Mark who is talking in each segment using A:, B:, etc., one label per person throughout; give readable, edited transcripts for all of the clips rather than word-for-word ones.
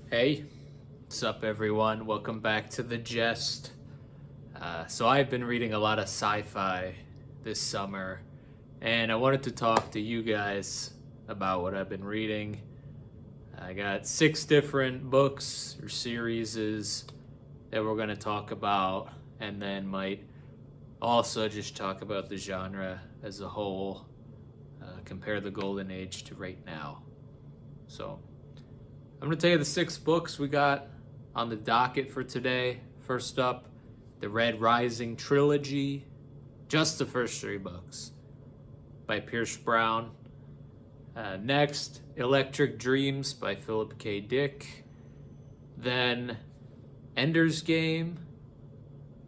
A: Hey, what's up, everyone? Welcome back to The Jest. So, I've been reading a lot of sci fi this summer, and I wanted to talk to you guys about what I've been reading. I got 6 different books or series that we're going to talk about, and then might also just talk about the genre as a whole, compare the Golden Age to right now. So, I'm going to tell you the 6 books we got on the docket for today. First up, the Red Rising Trilogy, just the first 3 books by Pierce Brown. Next, Electric Dreams by Philip K. Dick. Then, Ender's Game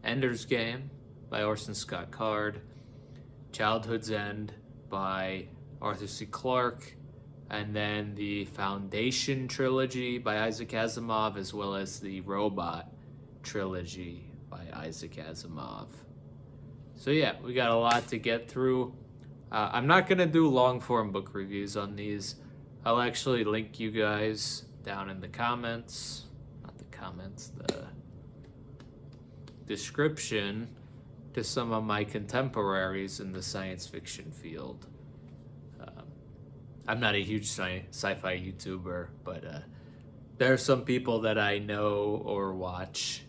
A: by Orson Scott Card. Childhood's End by Arthur C. Clarke. And then the Foundation Trilogy by Isaac Asimov, as well as the Robot Trilogy by Isaac Asimov. So yeah, we got a lot to get through. I'm not going to do long-form book reviews on these. I'll actually link you guys down in the comments. Not the comments, the description to some of my contemporaries in the science fiction field. I'm not a huge sci-fi YouTuber, but there are some people that I know or watch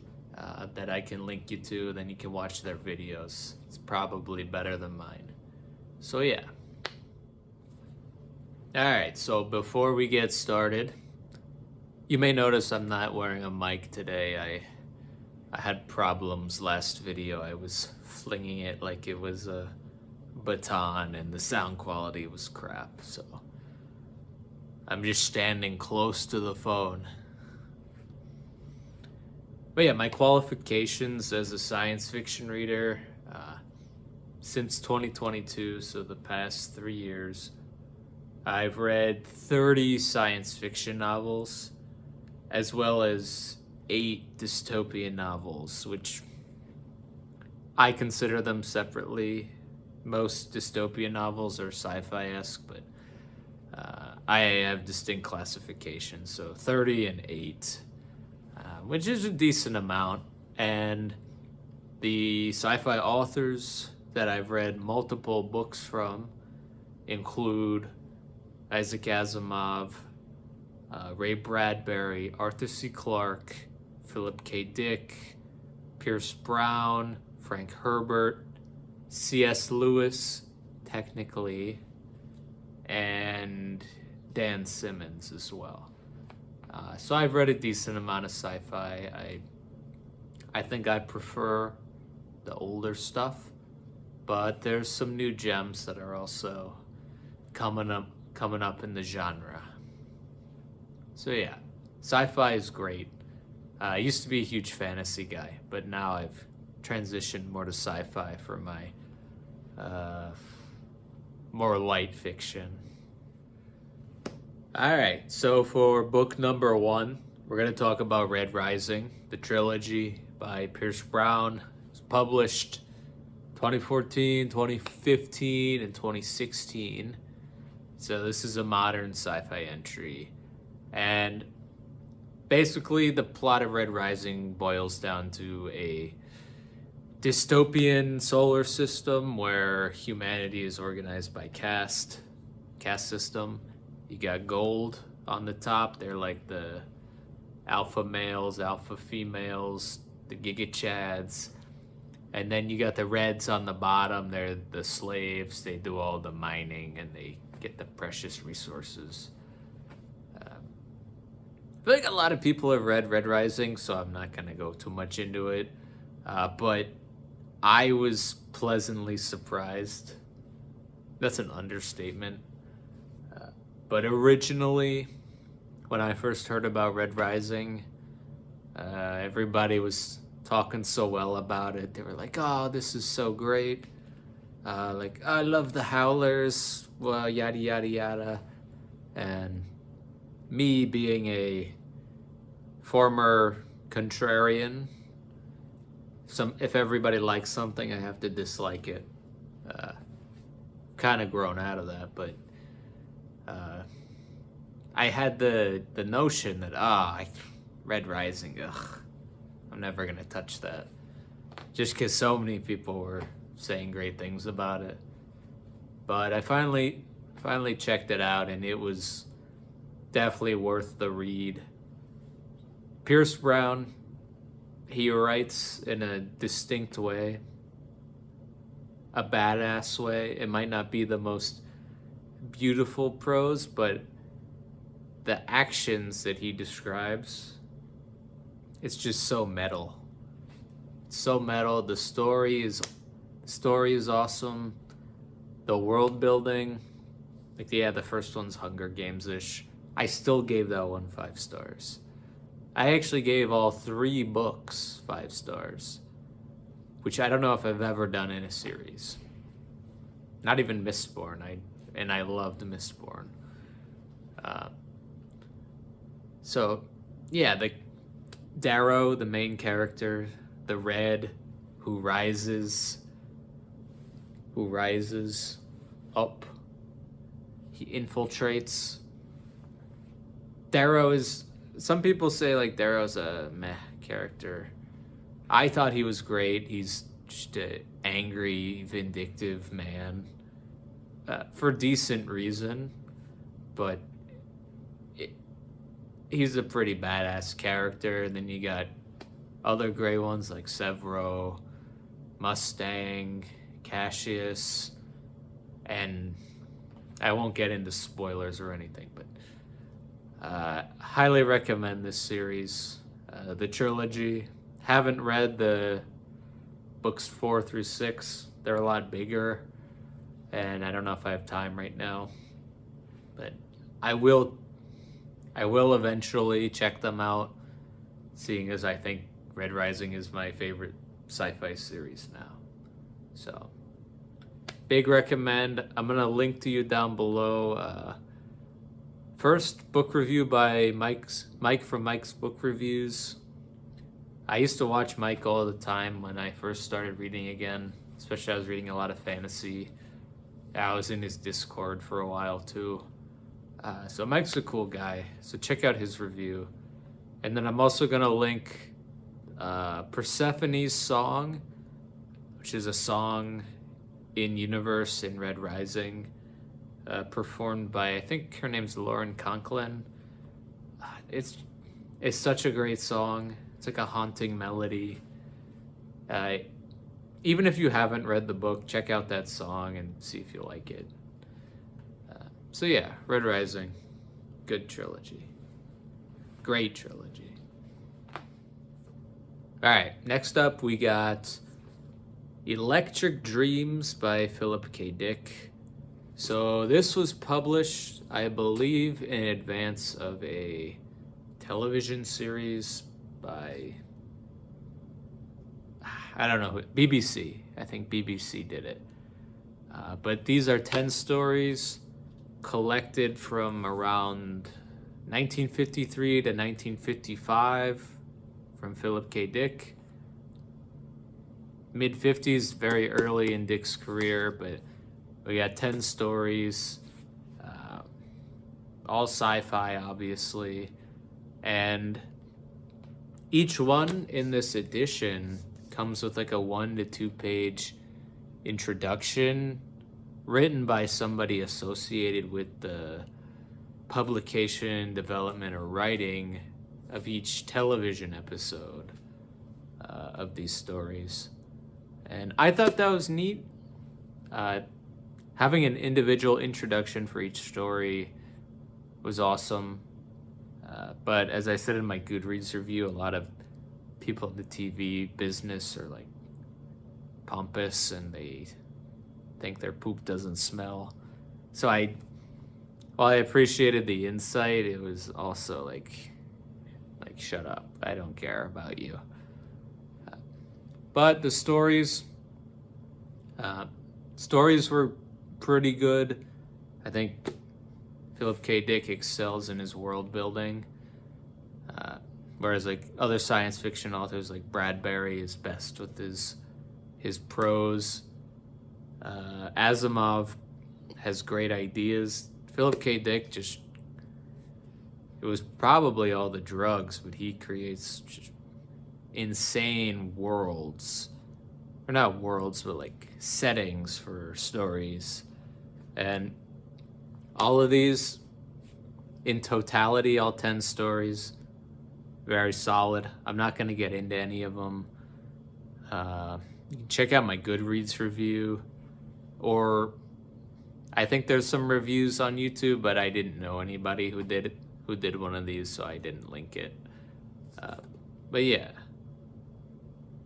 A: that I can link you to. Then you can watch their videos. It's probably better than mine. So yeah. Alright, so before we get started, you may notice I'm not wearing a mic today. I had problems last video. I was flinging it like it was a baton and the sound quality was crap, so I'm just standing close to the phone. But yeah, my qualifications as a science fiction reader since 2022, so the past 3 years, I've read 30 science fiction novels, as well as 8 dystopian novels, which I consider them separately. Most dystopian novels are sci-fi-esque, but I have distinct classifications, so 30 and 8, which is a decent amount. And the sci-fi authors that I've read multiple books from include Isaac Asimov, Ray Bradbury, Arthur C. Clarke, Philip K. Dick, Pierce Brown, Frank Herbert, C.S. Lewis, technically, and Dan Simmons as well. So I've read a decent amount of sci-fi. I think I prefer the older stuff, but there's some new gems that are also coming up in the genre. So yeah, sci-fi is great. I used to be a huge fantasy guy, but now I've transitioned more to sci-fi for my more light fiction. Alright, so for book number 1, we're going to talk about Red Rising, the trilogy by Pierce Brown. It was published 2014, 2015, and 2016. So this is a modern sci-fi entry. And basically the plot of Red Rising boils down to a dystopian solar system where humanity is organized by caste system. You got gold on the top. They're like the alpha males, alpha females, the Giga Chads. And then you got the reds on the bottom. They're the slaves. They do all the mining and they get the precious resources. I feel like a lot of people have read Red Rising, so I'm not going to go too much into it. But I was pleasantly surprised. That's an understatement. But originally, when I first heard about Red Rising, everybody was talking so well about it. They were like, oh, this is so great. Like, I love the Howlers, well, yada, yada, yada. And me being a former contrarian, if everybody likes something, I have to dislike it. Kind of grown out of that, but I had the notion that Red Rising, I'm never gonna touch that, just because so many people were saying great things about it. But I finally checked it out, and it was definitely worth the read. Pierce Brown, he writes in a distinct way, a badass way. It might not be the most beautiful prose, but the actions that he describes, it's just so metal. It's so metal. The story is awesome. The world building, the first one's Hunger Games-ish. I still gave that one 5 stars. I actually gave all 3 books 5 stars, which I don't know if I've ever done in a series. Not even Mistborn. I loved Mistborn. So, yeah, the Darrow, the main character, the Red, who rises up. He infiltrates. Darrow is... Some people say, like, Darrow's a meh character. I thought he was great. He's just an angry, vindictive man. For decent reason. But he's a pretty badass character. And then you got other great ones like Severo, Mustang, Cassius, and I won't get into spoilers or anything, but highly recommend this series. The trilogy. Haven't read the books 4 through 6. They're a lot bigger, and I don't know if I have time right now, but I will eventually check them out, seeing as I think Red Rising is my favorite sci-fi series now. So, big recommend. I'm going to link to you down below. First book review by Mike from Mike's Book Reviews. I used to watch Mike all the time when I first started reading again, especially I was reading a lot of fantasy. I was in his Discord for a while too. So Mike's a cool guy, so check out his review. And then I'm also going to link Persephone's Song, which is a song in universe in Red Rising, performed by, I think her name's Lauren Conklin. It's such a great song. It's like a haunting melody. Even if you haven't read the book, check out that song and see if you like it. So yeah, Red Rising, good trilogy. Great trilogy. All right, next up we got Electric Dreams by Philip K. Dick. So this was published, I believe, in advance of a television series by, I don't know, BBC. I think BBC did it. But these are 10 stories collected from around 1953 to 1955 from Philip K. Dick. Mid-50s, very early in Dick's career, but we got 10 stories, all sci-fi, obviously, and each one in this edition comes with like a 1 to 2 page introduction written by somebody associated with the publication, development, or writing of each television episode of these stories. And I thought that was neat. Having an individual introduction for each story was awesome. But as I said in my Goodreads review, a lot of people in the TV business are like pompous and they think their poop doesn't smell. So while I appreciated the insight, it was also like shut up, I don't care about you. But the stories were pretty good. I think Philip K. Dick excels in his world building, whereas like other science fiction authors like Bradbury is best with his prose. Asimov has great ideas. Philip K. Dick just it was probably all the drugs, but he creates just insane worlds. Or not worlds, but like settings for stories. And all of these, in totality, all 10 stories, very solid. I'm not going to get into any of them. You can check out my Goodreads review, or I think there's some reviews on YouTube, but I didn't know anybody who did one of these, so I didn't link it. But yeah,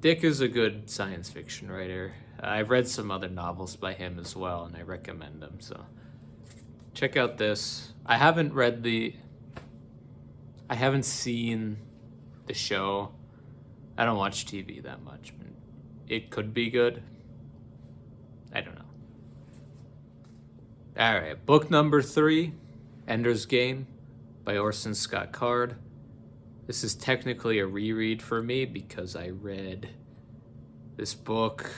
A: Dick is a good science fiction writer. I've read some other novels by him as well, and I recommend them. So check out this. I haven't seen the show. I don't watch TV that much, but it could be good. I don't know. All right, book number 3, Ender's Game by Orson Scott Card. This is technically a reread for me because I read this book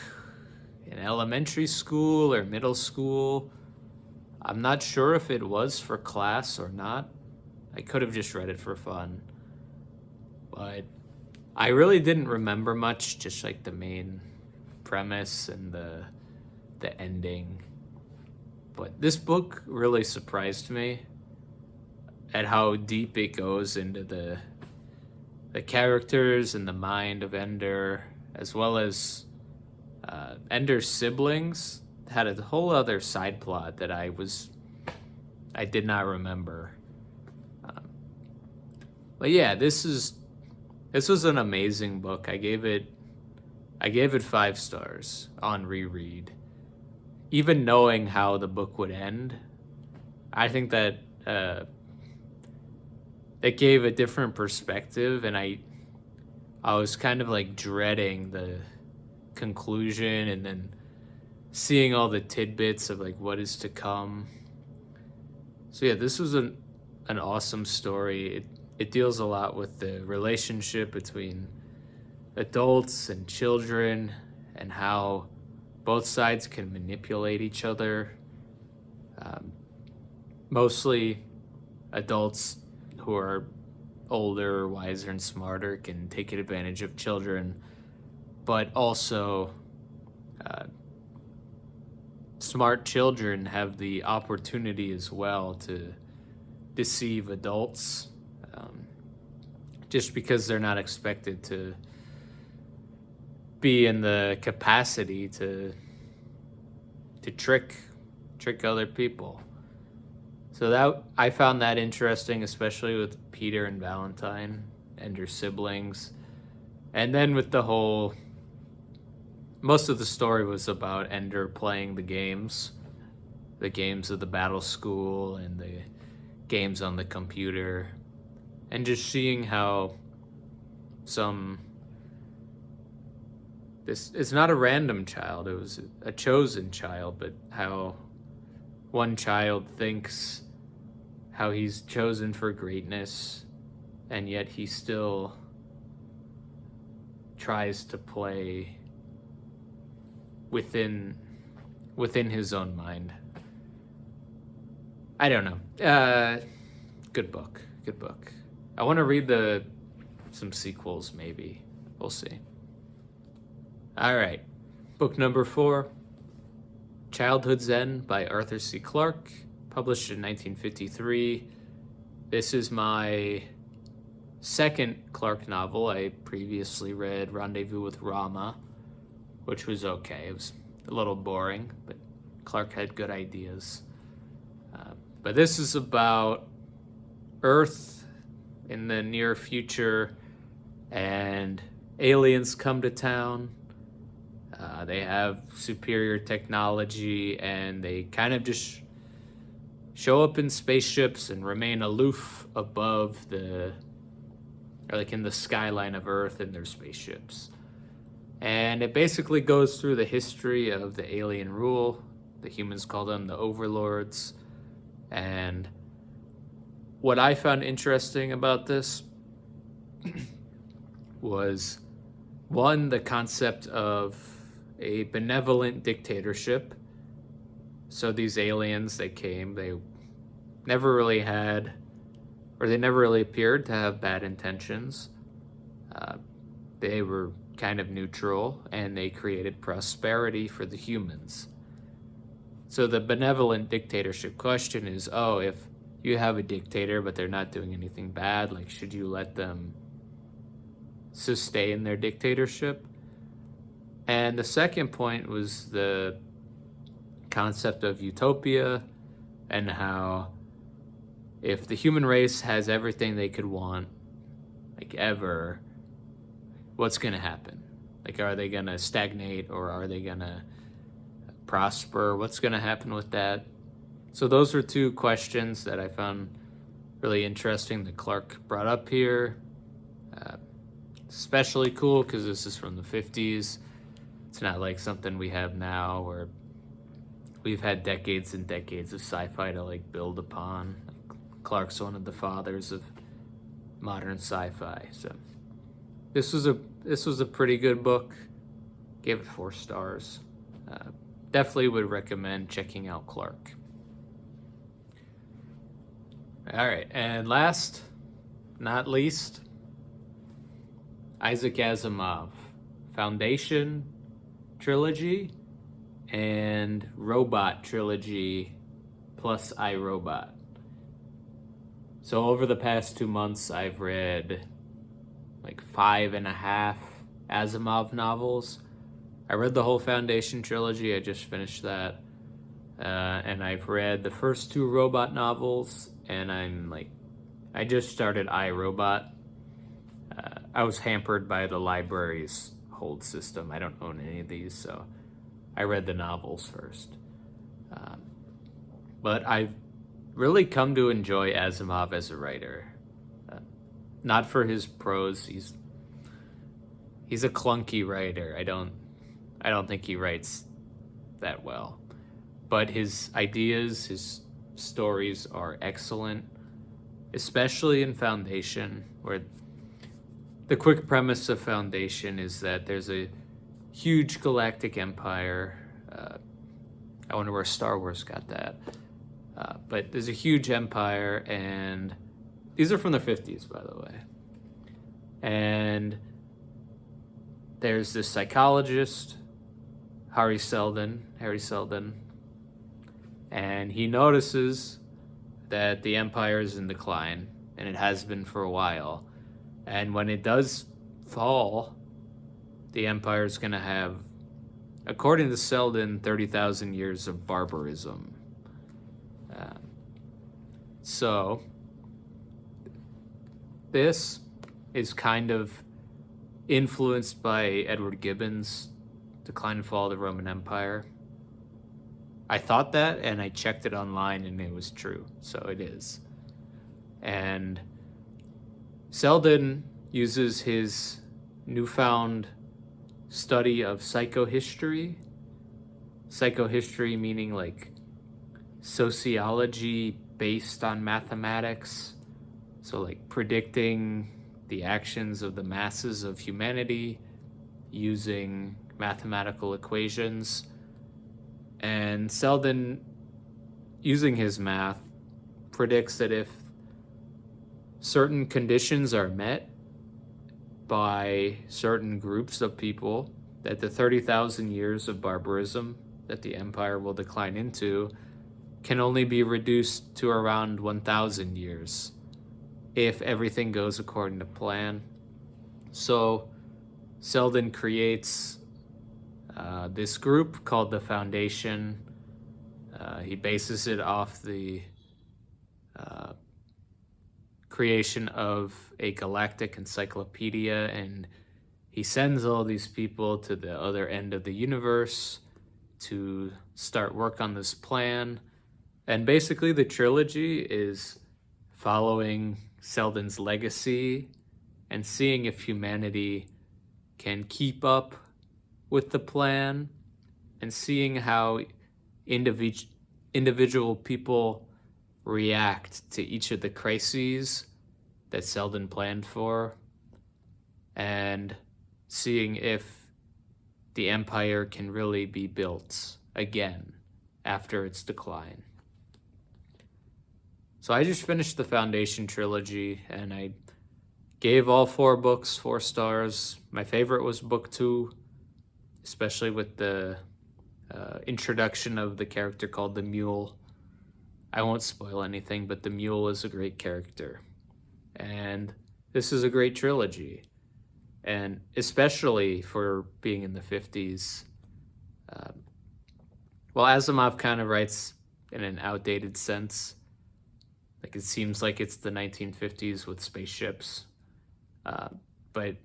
A: in elementary school or middle school. I'm not sure if it was for class or not. I could have just read it for fun. But I really didn't remember much, just like the main premise and the ending. But this book really surprised me at how deep it goes into the characters and the mind of Ender, as well as Ender's siblings had a whole other side plot that I did not remember. But yeah, this was an amazing book. I gave it 5 stars on reread. Even knowing how the book would end, I think that it gave a different perspective, and I was kind of like dreading the conclusion and then seeing all the tidbits of like what is to come. So yeah, this was an awesome story. It deals a lot with the relationship between adults and children and how both sides can manipulate each other. Mostly adults who are older, wiser, and smarter can take advantage of children, but also smart children have the opportunity as well to deceive adults, just because they're not expected to be in the capacity to trick other people. So that I found that interesting, especially with Peter and Valentine and their siblings. And then with most of the story was about Ender playing the games of the battle school and the games on the computer, and just seeing how it's not a random child, it was a chosen child, but how one child thinks how he's chosen for greatness, and yet he still tries to play within his own mind. I don't know. Good book. I want to read some sequels, maybe. We'll see. All right. Book number 4, Childhood's End by Arthur C. Clarke, published in 1953. This is my second Clarke novel. I previously read Rendezvous with Rama, which was okay. It was a little boring, but Clarke had good ideas. But this is about Earth in the near future, and aliens come to town. They have superior technology, and they kind of just show up in spaceships and remain aloof above or like in the skyline of Earth in their spaceships. And it basically goes through the history of the alien rule. The humans call them the overlords. And what I found interesting about this was, one, the concept of a benevolent dictatorship. So these aliens, they never really had or they never really appeared to have bad intentions. They were kind of neutral, and they created prosperity for the humans. So the benevolent dictatorship question is, if you have a dictator but they're not doing anything bad, like, should you let them sustain their dictatorship? And the second point was the concept of utopia, and how if the human race has everything they could want, like, ever, what's going to happen? Like, are they going to stagnate, or are they going to prosper? What's going to happen with that? So those were two questions that I found really interesting that Clarke brought up here. Especially cool because this is from the 50s. It's not like something we have now where we've had decades and decades of sci-fi to like build upon. Clarke's one of the fathers of modern sci-fi. So this was a pretty good book. Gave it 4 stars. Definitely would recommend checking out Clarke. All right, and last, not least, Isaac Asimov, Foundation Trilogy and Robot Trilogy plus iRobot. So over the past 2 months, I've read like 5.5 Asimov novels. I read the whole Foundation Trilogy. I just finished that. And I've read the first 2 robot novels, and I just started iRobot. I was hampered by the library's hold system. I don't own any of these, so I read the novels first. But I've really come to enjoy Asimov as a writer. Not for his prose. He's a clunky writer. I don't think he writes that well. But his ideas, his stories are excellent, especially in Foundation, where the quick premise of Foundation is that there's a huge galactic empire. I wonder where Star Wars got that. But there's a huge empire, and these are from the 50s, by the way. And there's this psychologist, Harry Seldon, and he notices that the empire is in decline, and it has been for a while. And when it does fall, the empire is going to have, according to Seldon, 30,000 years of barbarism. So this is kind of influenced by Edward Gibbon's Decline and Fall of the Roman Empire. I thought that, and I checked it online, and it was true. So it is. And Seldon uses his newfound study of psychohistory meaning like sociology based on mathematics, so like predicting the actions of the masses of humanity using mathematical equations. And Seldon, using his math, predicts that if certain conditions are met by certain groups of people, that the 30,000 years of barbarism that the empire will decline into can only be reduced to around 1,000 years if everything goes according to plan. So Seldon creates this group called the Foundation. He bases it off the creation of a galactic encyclopedia, and he sends all these people to the other end of the universe to start work on this plan. And basically the trilogy is following Seldon's legacy and seeing if humanity can keep up with the plan, and seeing how individual people react to each of the crises that Seldon planned for, and seeing if the empire can really be built again after its decline. So I just finished the Foundation trilogy, and I gave all 4 books 4 stars. My favorite was book 2, especially with the introduction of the character called the Mule. I won't spoil anything, but the Mule is a great character. And this is a great trilogy. And especially for being in the 50s. Well, Asimov kind of writes in an outdated sense. Like, it seems like it's the 1950s with spaceships. But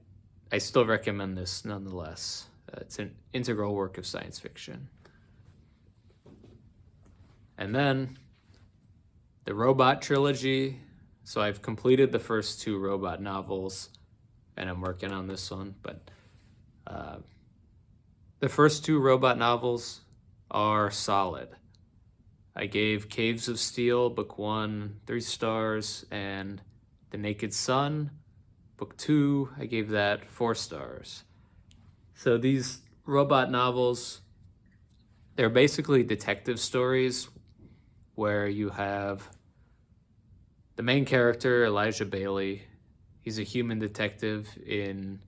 A: I still recommend this nonetheless. It's an integral work of science fiction. And then the Robot trilogy. So I've completed the first 2 robot novels, and I'm working on this one. But the first 2 robot novels are solid. I gave Caves of Steel, book 1, 3 stars, and The Naked Sun, book 2, I gave that 4 stars. So these robot novels, they're basically detective stories where you have the main character, Elijah Bailey. He's a human detective in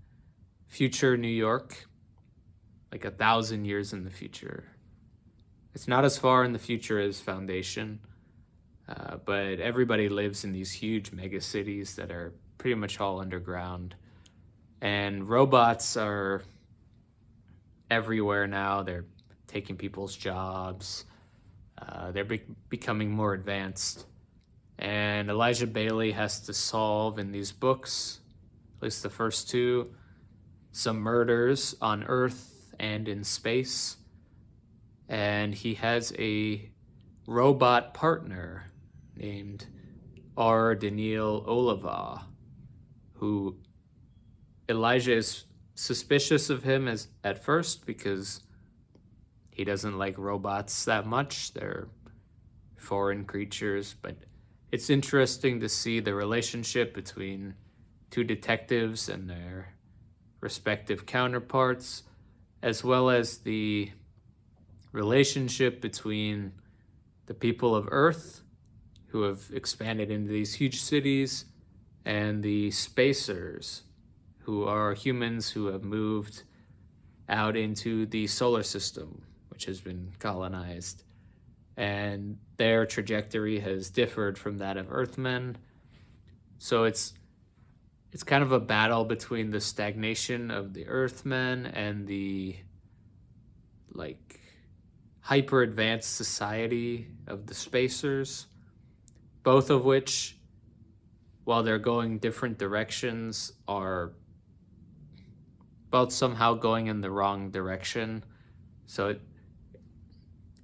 A: future New York, like 1,000 years in the future. It's not as far in the future as Foundation, but everybody lives in these huge mega cities that are pretty much all underground. And robots are everywhere now. They're taking people's jobs. They're becoming more advanced. And Elijah Bailey has to solve in these books, at least the first 2, some murders on Earth and in space. And he has a robot partner named R. Daniil Oliva, who Elijah is suspicious of him at first because he doesn't like robots that much. They're foreign creatures, but it's interesting to see the relationship between 2 detectives and their respective counterparts, as well as the relationship between the people of Earth, who have expanded into these huge cities, and the spacers, who are humans who have moved out into the solar system, which has been colonized. And their trajectory has differed from that of Earthmen. So it's kind of a battle between the stagnation of the Earthmen and the hyper advanced society of the spacers, both of which, while they're going different directions, are both somehow going in the wrong direction. So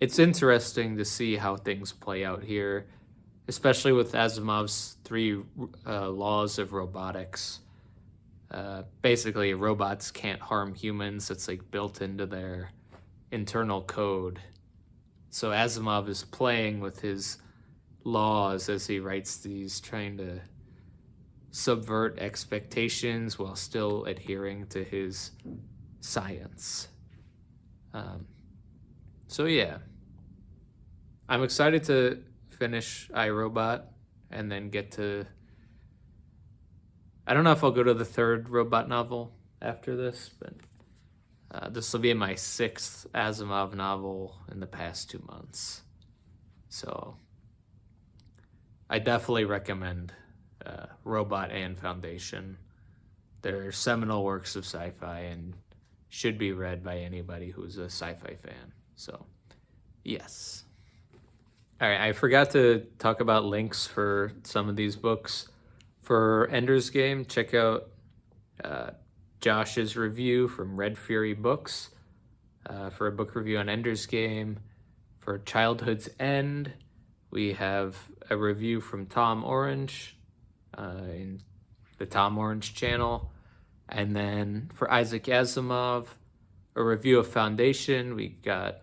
A: it's interesting to see how things play out here, especially with Asimov's 3 laws of robotics. Basically, robots can't harm humans. It's built into their internal code. So Asimov is playing with his laws as he writes these, trying to subvert expectations while still adhering to his science. So yeah, I'm excited to finish iRobot and then get to... I don't know if I'll go to the 3rd robot novel after this, but this will be my 6th Asimov novel in the past 2 months. So I definitely recommend Robot and Foundation. They're seminal works of sci-fi and should be read by anybody who's a sci-fi fan. So, yes. All right, I forgot to talk about links for some of these books. For Ender's Game, check out Josh's review from Red Fury Books for a book review on Ender's Game. For Childhood's End, we have a review from Tom Orange in the Tom Orange channel. And then for Isaac Asimov, a review of Foundation. We got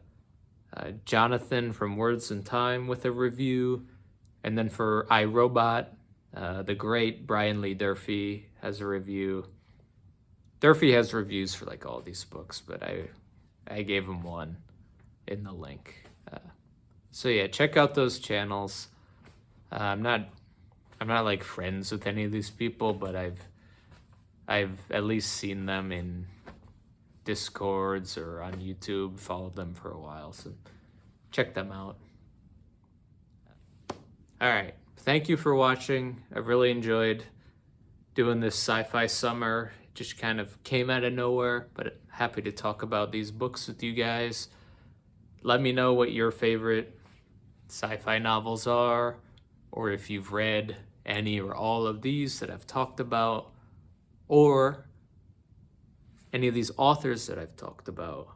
A: Jonathan from Words and Time with a review. And then for iRobot, the great Brian Lee Durfee has a review. Durfee has reviews for all these books, but I gave him one in the link. So yeah, check out those channels. I'm not like friends with any of these people, but I've at least seen them in Discords or on YouTube, followed them for a while, so check them out. All right, thank you for watching. I really enjoyed doing this sci-fi summer. It just kind of came out of nowhere, but happy to talk about these books with you guys. Let me know what your favorite sci-fi novels are, or if you've read any or all of these that I've talked about, or any of these authors that I've talked about.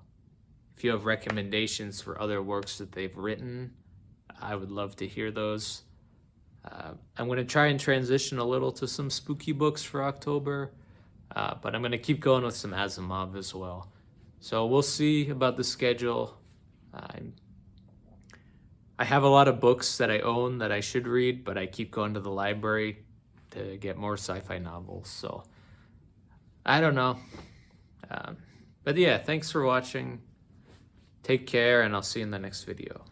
A: If you have recommendations for other works that they've written, I would love to hear those. I'm going to try and transition a little to some spooky books for October, but I'm going to keep going with some Asimov as well. So we'll see about the schedule. I have a lot of books that I own that I should read, but I keep going to the library to get more sci-fi novels. So I don't know. But yeah, thanks for watching. Take care, and I'll see you in the next video.